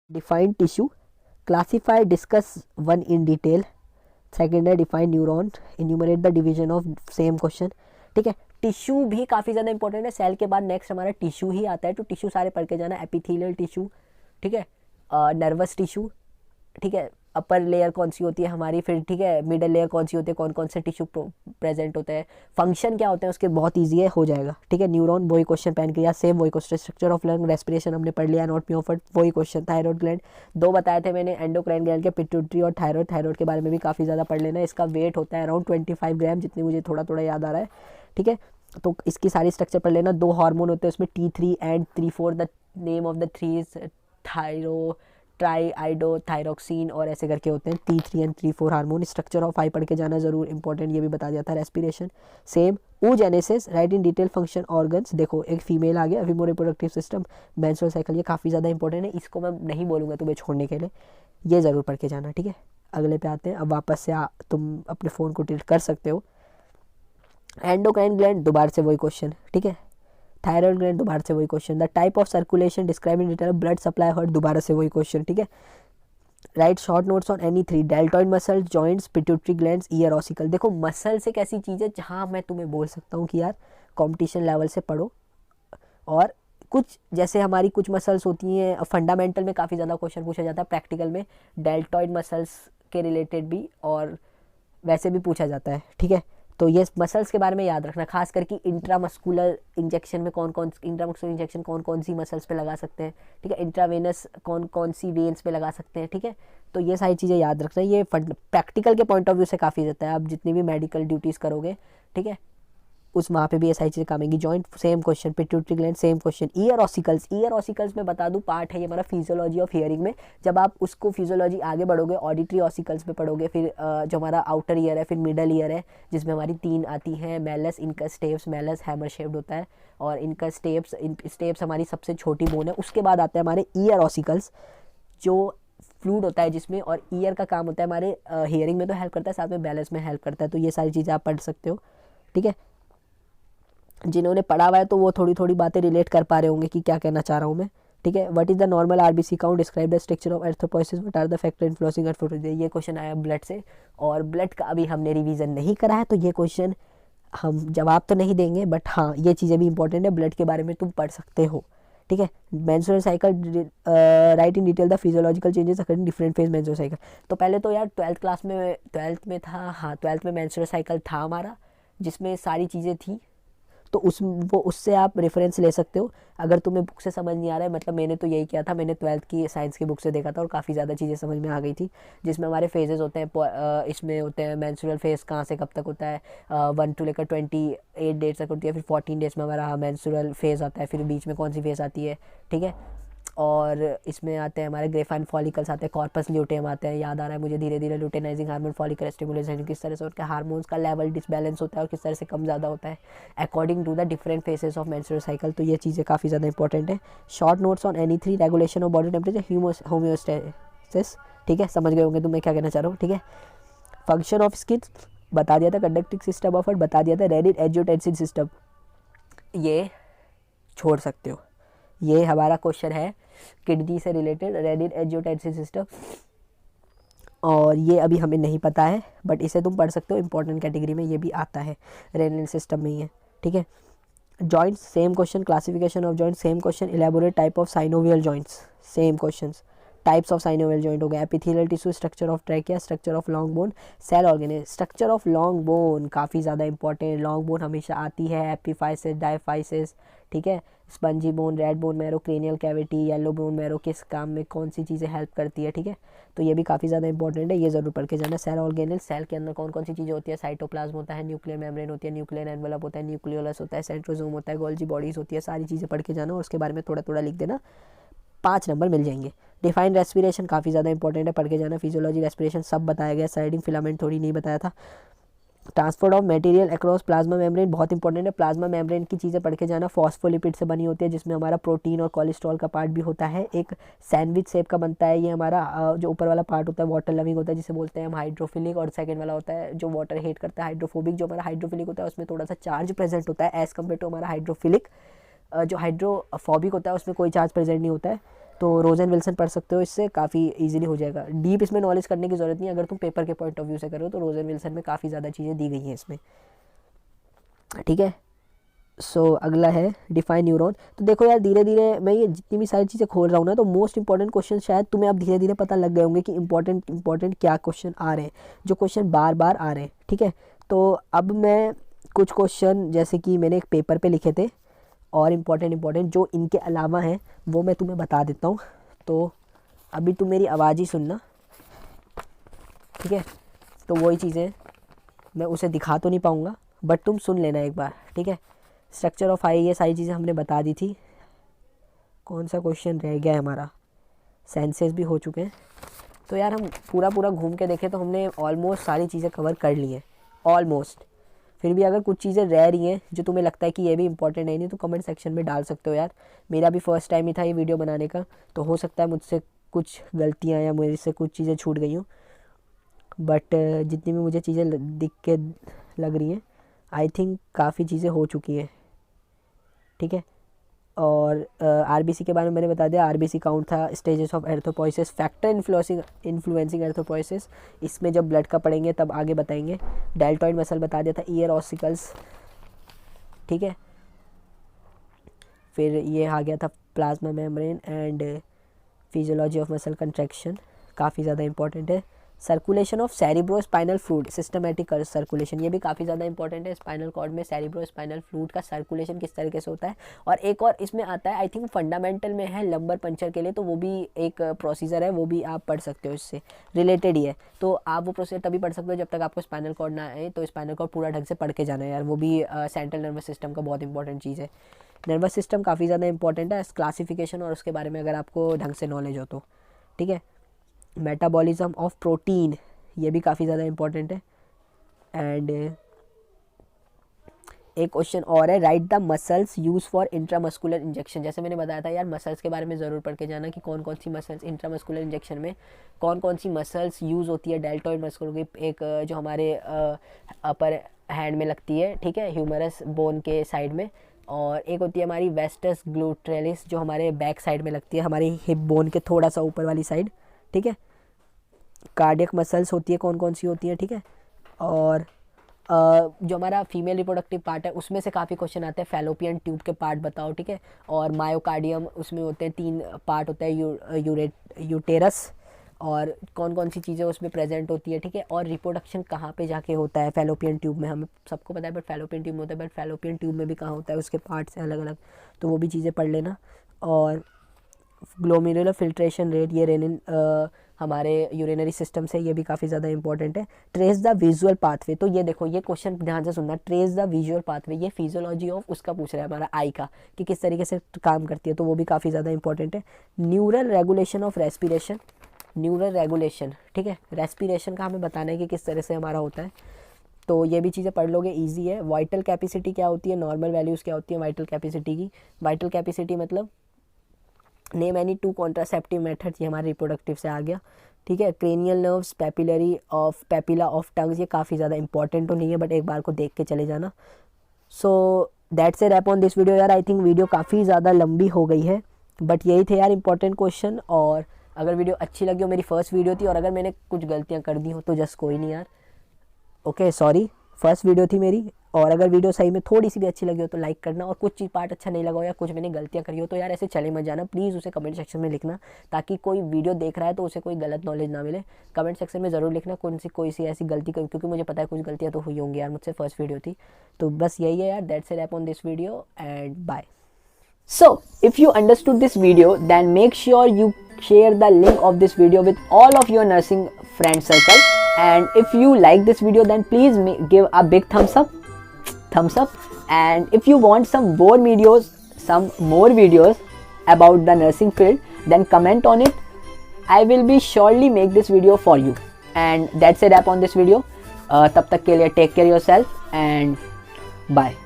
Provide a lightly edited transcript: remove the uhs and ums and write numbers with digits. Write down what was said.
Define tissue, classify, discuss one in detail. Second है define neuron, enumerate the division of same question. ठीक है, tissue भी काफ़ी ज़्यादा इंपॉर्टेंट है। सेल के बाद नेक्स्ट हमारा टिश्यू ही आता है, तो टिश्यू सारे पढ़ के जाना। एपिथेलियल टिश्यू, ठीक है, नर्वस टिश्यू, ठीक है, अपर लेयर कौन सी होती है हमारी, फिर ठीक है मिडल लेयर कौन सी होती है, कौन कौन से टिश्यू प्रेजेंट होते हैं, फंक्शन क्या होते हैं उसके, बहुत ईजी है, हो जाएगा। ठीक है, न्यूरॉन वही क्वेश्चन, पैनक्रियास सेम वही question, structure of lung, respiration हमने पढ़ लिया, नॉट म्योफर्ट वही क्वेश्चन, थायराइड ग्लैंड दो बताए थे मैंने, एंडोक्राइन ग्लैंड के, पिट्यूटरी और थायराइड। थायराइड के बारे में भी काफ़ी ज़्यादा पढ़ लेना, इसका वेट होता है अराउंड 25 ग्राम, जितनी मुझे थोड़ा थोड़ा याद आ रहा है। ठीक है, तो इसकी सारी स्ट्रक्चर पढ़ लेना। दो हार्मोन होते हैं उसमें, T3 and T4, the name of the three is thyro, tri iodo thyroxine और ऐसे करके होते हैं, T3 and T4 hormone. Structure of eye पढ़ के जाना जरूर इंपॉर्टेंट, ये भी बता दिया था। Respiration same. oogenesis, right in detail function organs, देखो एक फीमेल आ गया, female reproductive system, menstrual cycle, ये काफ़ी ज़्यादा इंपॉर्टेंट है, इसको मैं नहीं बोलूँगा तुम्हें छोड़ने के लिए, ये ज़रूर पढ़ के जाना। ठीक है, अगले पे आते हैं। अब वापस से तुम अपने फ़ोन को टिल्ट कर सकते हो। एंडोक्राइन ग्लैंड दोबारा से वही क्वेश्चन, ठीक है। थायराइड ग्लैंड दोबारा से वही question. The type of circulation describe in detail, blood supply heart, दोबारा से वही क्वेश्चन। ठीक है, write short notes on any three, deltoid muscle, joints, pituitary glands, ear ossicle. देखो मसल्स एक ऐसी चीज़ है जहाँ मैं तुम्हें बोल सकता हूँ कि यार कंपटीशन लेवल से पढ़ो, और कुछ जैसे हमारी कुछ मसल्स होती हैं फंडामेंटल में काफ़ी ज़्यादा क्वेश्चन पूछा जाता है, प्रैक्टिकल में डेल्टॉइड मसल्स के रिलेटेड भी और वैसे भी पूछा जाता है। ठीक है, तो ये मसल्स के बारे में याद रखना, खास करके इंट्रामस्कुलर इंजेक्शन में इंट्रामस्कुलर इंजेक्शन कौन कौन सी मसल्स पे लगा सकते हैं, ठीक है, इंट्रावेनस कौन कौन सी वेन्स पे लगा सकते हैं। ठीक है, तो ये सारी चीज़ें याद रखना, ये प्रैक्टिकल के पॉइंट ऑफ व्यू से काफ़ी रहता है, आप जितनी भी मेडिकल ड्यूटीज़ करोगे, ठीक है, उस वहाँ पे भी ये सारी चीज़ें काम आएंगी। Joint same question, pituitary gland same question. Ear ossicles, ear ossicles में बता दूँ पार्ट है ये हमारा फिजियोलॉजी ऑफ हियरिंग में, जब आप उसको फिजियोलॉजी आगे बढ़ोगे ऑडिटरी ऑसिकल्स पे पढ़ोगे, फिर जो हमारा आउटर ईयर है, फिर मिडल ईयर है, जिसमें हमारी तीन आती हैं, Malus, incus, steps. Malus hammer shaped होता है और इनकस स्टेप्स हमारी सबसे छोटी बोन है। उसके बाद आते हैं हमारे ईयर ऑसिकल्स, जो फ्लूड होता है जिसमें, और ईयर का काम होता है हमारे हियरिंग में तो हेल्प करता है, साथ में बैलेंस में हेल्प करता है, तो ये सारी चीज़ें आप पढ़ सकते हो। ठीक है, जिन्होंने पढ़ा हुआ है तो वो थोड़ी थोड़ी बातें रिलेट कर पा रहे होंगे कि क्या कहना चाह रहा हूँ मैं। ठीक है, what is the normal RBC count, describe the structure of erythropoiesis, what are the factor influencing erythropoiesis. ये क्वेश्चन आया ब्लड से, और ब्लड का अभी हमने रिवीजन नहीं करा है, तो ये क्वेश्चन हम जवाब तो नहीं देंगे, बट हाँ ये चीज़ें भी इंपॉर्टेंट है, ब्लड के बारे में तुम पढ़ सकते हो। ठीक है, menstrual cycle, right in detail the physiological changes according different phase menstrual cycle. तो पहले तो यार ट्वेल्थ में था, हाँ ट्वेल्थ में मेंस्ट्रुअल साइकिल था हमारा, जिसमें सारी चीज़ें थी, तो उससे आप रेफरेंस ले सकते हो अगर तुम्हें बुक से समझ नहीं आ रहा है। मतलब मैंने तो यही किया था, मैंने ट्वेल्थ की साइंस की बुक से देखा था और काफ़ी ज़्यादा चीज़ें समझ में आ गई थी, जिसमें हमारे फेजेस होते हैं, इसमें होते हैं मेंस्ट्रुअल फेज कहाँ से कब तक होता है, 1 to लेकर 28 डेज तक होती है, फिर 14 डेज में हमारा मेंस्ट्रुअल फेज आता है, फिर बीच में कौन सी फेज आती है। ठीक है, और इसमें आते हैं हमारे ग्रेफाइन फॉलिकल्स आते हैं, कॉर्पस ल्यूटेम आते हैं, याद आ रहा है मुझे धीरे धीरे, लुटेनाइजिंग हार्मोन, फॉलिकल स्टिमुलेशन, किस तरह से उनके हार्मोन्स का लेवल डिसबैलेंस होता है और किस तरह से कम ज़्यादा होता है according to the different phases of menstrual cycle. तो ये चीज़ें काफ़ी ज़्यादा इंपॉर्टेंट है। Short notes on any three, regulation of body temperature, homeostasis. ठीक है, समझ गए होंगे तुम मैं क्या कहना चाह रहा हूँ। ठीक है, फंक्शन ऑफ स्किन बता दिया था, कंडक्टिंग सिस्टम ऑफ बता दिया था, रेडिन एंजियोटेंसिन सिस्टम ये छोड़ सकते हो, ये हमारा क्वेश्चन है किडनी से रिलेटेड, रेनिन एंजियोटेंसिन सिस्टम, और ये अभी हमें नहीं पता है, बट इसे तुम पढ़ सकते हो, इंपॉर्टेंट कैटेगरी में ये भी आता है, रेनिन सिस्टम में ही है। ठीक है, joints same question, classification of joint same question, elaborate type of synovial joints same questions, types of synovial joint हो गया, epithelial tissue, structure of trachea, structure of long bone, cell organelles. Structure of long bone काफ़ी ज़्यादा important, long bone हमेशा आती है, epiphysis, diaphysis. ठीक है, spongy bone, red bone marrow, cranial cavity, yellow bone marrow किस काम में कौन सी चीज़ें हेल्प करती है। ठीक है, तो ये भी काफ़ी ज़्यादा इंपॉर्टेंट है, ये ज़रूर पढ़ के जाना। सेल ऑर्गेनल, सेल के अंदर कौन कौन सी चीज़ें होती है, साइटोप्लाज्म होता है, न्यूक्लियर मेम्ब्रेन होती है, न्यूक्लियर एनवेलप होता है, न्यूक्लियोलस होता है, सेंट्रोजोम होता है, गोल्जी बॉडीज़ होती है, सारी चीज़ें पढ़ के जाना और उसके बारे में थोड़ा थोड़ा लिख देना, 5 नंबर मिल जाएंगे। डिफाइन रेस्पिरेशन काफ़ी ज़्यादा इंपॉर्टेंट है, पढ़ के जाना। फिजियोलॉजी रेस्पिरेशन सब बताया गया, साइडिंग फिलामेंट थोड़ी नहीं बताया था। Transport of material across plasma membrane बहुत इंपॉर्टेंट है, प्लाज्मा मेम्ब्रेन की चीज़ें पढ़ के जाना। फॉस्फोलिपिड से बनी होती है, जिसमें हमारा प्रोटीन और कोलेस्ट्रॉल का पार्ट भी होता है, एक सैंडविच शेप का बनता है ये हमारा, जो ऊपर वाला पार्ट होता है वाटर लविंग होता है, जिसे बोलते हैं हम हाइड्रोफिलिक, और सेकंड वाला होता है जो वाटर हेट करता है हाइड्रोफोबिक। जो हमारा हाइड्रोफिलिक होता है उसमें थोड़ा सा चार्ज प्रेजेंट होता है एज़ कम्पेयर टू हमारा हाइड्रोफिलिक। जो हाइड्रोफोबिक होता है उसमें कोई चार्ज प्रेजेंट नहीं होता है। तो रोजन विल्सन पढ़ सकते हो, इससे काफ़ी इजीली हो जाएगा। डीप इसमें नॉलेज करने की ज़रूरत नहीं है, अगर तुम पेपर के पॉइंट ऑफ व्यू से करो तो रोजन विल्सन में काफ़ी ज़्यादा चीज़ें दी गई हैं इसमें, ठीक है। सो अगला है डिफाइन न्यूरॉन। तो देखो यार, धीरे धीरे मैं ये जितनी भी सारी चीज़ें खोल रहा हूँ ना, तो मोस्ट इंपॉर्टेंट क्वेश्चन शायद तुम्हें अब धीरे धीरे पता लग गए होंगे कि इंपॉर्टेंट क्या क्वेश्चन आ रहे हैं, जो क्वेश्चन बार बार आ रहे हैं, ठीक है। तो अब मैं कुछ क्वेश्चन जैसे कि मैंने एक पेपर पे लिखे थे और इम्पॉर्टेंट जो इनके अलावा हैं वो मैं तुम्हें बता देता हूँ। तो अभी तुम मेरी आवाज़ ही सुनना, ठीक है। तो वही चीज़ें मैं उसे दिखा तो नहीं पाऊँगा, बट तुम सुन लेना एक बार, ठीक है। स्ट्रक्चर ऑफ आई, ये सारी चीज़ें हमने बता दी थी। कौन सा क्वेश्चन रह गया है हमारा, सेंसेस भी हो चुके हैं। तो यार हम पूरा घूम के देखें तो हमने ऑलमोस्ट सारी चीज़ें कवर कर ली हैं, ऑलमोस्ट। फिर भी अगर कुछ चीज़ें रह रही हैं जो तुम्हें लगता है कि ये भी इंपॉर्टेंट है नहीं, तो कमेंट सेक्शन में डाल सकते हो यार। मेरा भी फर्स्ट टाइम ही था ये वीडियो बनाने का, तो हो सकता है मुझसे कुछ गलतियाँ या मेरे से कुछ चीज़ें छूट गई हूँ, बट जितनी भी मुझे चीज़ें दिख के लग रही हैं, आई थिंक काफ़ी चीज़ें हो चुकी हैं, ठीक है। और आरबीसी के बारे में मैंने बता दिया, आरबीसी काउंट था, स्टेजेस ऑफ एर्थ्रोपोइसिस, फैक्टर इन्फ्लुएंसिंग एर्थ्रोपोइसिस, इसमें जब ब्लड का पढ़ेंगे तब आगे बताएंगे। डेल्टॉइड मसल बता दिया था, ईयर ऑसिकल्स, ठीक है। फिर ये आ गया था plasma membrane and physiology of muscle contraction, काफ़ी ज़्यादा इंपॉर्टेंट है। Circulation of cerebro spinal fluid, systematic circulation, ये भी काफ़ी ज़्यादा इंपॉर्टेंट है। स्पाइनल कॉर्ड में सेरिब्रो स्पाइनल फ्लूइड का सर्कुलेशन किस तरीके से होता है। और एक और इसमें आता है, आई थिंक फंडामेंटल में है, लंबर पंचर के लिए, तो वो भी एक प्रोसीजर है, वो भी आप पढ़ सकते हो, इससे रिलेटेड ही है। तो आप वो प्रोसीजर तभी पढ़ सकते हो जब तक आपको स्पाइनल कॉर्ड ना आए, तो स्पाइनल कॉर्ड पूरा ढंग से पढ़ के जाना है यार, वो भी सेंट्रल नर्वस सिस्टम का बहुत इंपॉर्टेंट चीज़ है। नर्वस सिस्टम काफ़ी ज़्यादा इंपॉर्टेंट है, क्लासिफिकेशन और उसके बारे में अगर आपको ढंग से नॉलेज हो तो, ठीक है। मेटाबॉलिज्म ऑफ प्रोटीन, ये भी काफ़ी ज़्यादा इंपॉर्टेंट है। एंड एक क्वेश्चन और है, right the muscles use for intramuscular injection. जैसे मैंने बताया था यार, मसल्स के बारे में ज़रूर पढ़ के जाना कि कौन कौन सी मसल्स इंट्रामस्कुलर इंजेक्शन में कौन कौन सी मसल्स यूज़ होती है। डेल्टॉइड मस्कुलर की एक जो हमारे अपर हैंड में लगती है, ठीक है, ह्यूमरस बोन के साइड में, और एक होती है हमारी वेस्टस ग्लूटेलिस जो हमारे बैक साइड में लगती है, हमारी हिप बोन के थोड़ा सा ऊपर वाली साइड, ठीक है। कार्डियक मसल्स होती है, कौन कौन सी होती है, ठीक है। और जो हमारा फीमेल रिप्रोडक्टिव पार्ट है उसमें से काफ़ी क्वेश्चन आते हैं, फैलोपियन ट्यूब के पार्ट बताओ, ठीक है। और मायोकार्डियम, उसमें होते हैं 3 पार्ट होता है, यूटेरस, और कौन कौन सी चीज़ें उसमें प्रेजेंट होती है, ठीक है। और रिप्रोडक्शन कहाँ पे जाके होता है फैलोपियन ट्यूब में, हमें सबको पता है, बट फैलोपियन ट्यूब में होता है, बट फैलोपियन ट्यूब में भी कहाँ होता है, उसके पार्ट्स हैं अलग अलग, तो वो भी चीज़ें पढ़ लेना। और ग्लोमेरुलर फिल्ट्रेशन रेट, ये रेनिन हमारे यूरिनरी सिस्टम से, ये भी काफ़ी ज़्यादा इंपॉर्टेंट है। ट्रेस द विजुअल पाथवे, तो ये देखो, ये क्वेश्चन ध्यान से सुनना, ट्रेस द विजुअल पाथवे, ये फिजियोलॉजी ऑफ उसका पूछ रहा है हमारा आई का, कि किस तरीके से काम करती है, तो वो भी काफ़ी ज़्यादा इंपॉर्टेंट है। Neural regulation of respiration, neural regulation, ठीक है, रेस्पिरेशन का हमें बताना है कि किस तरह से हमारा होता है, तो ये भी चीज़ें पढ़ लोगे, इजी है। वाइटल कैपेसिटी क्या होती है, नॉर्मल वैल्यूज़ क्या होती है वाइटल कैपेसिटी की। वाइटल कैपेसिटी मतलब नेम एनी 2 कॉन्ट्रासेप्टिव मेथड्स, ये हमारे रिप्रोडक्टिव से आ गया, ठीक है। Cranial nerves, papilla of tongues, ये काफ़ी ज़्यादा इंपॉर्टेंट तो नहीं है, बट एक बार को देख के चले जाना। So that's a wrap on this video यार। आई थिंक वीडियो काफ़ी ज़्यादा लंबी हो गई है, बट यही थे यार इंपॉर्टेंट क्वेश्चन। और अगर वीडियो अच्छी लगी हो, मेरी फर्स्ट वीडियो थी, और अगर मैंने कुछ गलतियाँ कर दी हो तो जस्ट कोई नहीं यार, ओके सॉरी, फर्स्ट वीडियो थी मेरी। और अगर वीडियो सही में थोड़ी सी भी अच्छी लगी हो तो लाइक करना, और कुछ चीज़ पार्ट अच्छा नहीं लगा हो या कुछ मैंने गलतियाँ करी हो तो यार ऐसे चले मत जाना, प्लीज़ उसे कमेंट सेक्शन में लिखना, ताकि कोई वीडियो देख रहा है तो उसे कोई गलत नॉलेज ना मिले। कमेंट सेक्शन में ज़रूर लिखना कोई सी ऐसी गलती, क्योंकि मुझे पता है कुछ गलतियाँ तो हुई होंगी यार, मुझसे फर्स्ट वीडियो थी। तो बस यही है यार, that's a wrap on this video and bye. So, if you understood this video, then make sure you share the link of this video with all of your nursing friend circle. And if you like this video, then please give a big thumbs up. And if you want some more videos about the nursing field, then comment on it. I will be surely make this video for you. And that's a wrap on this video. तब तक के लिए take care yourself and bye.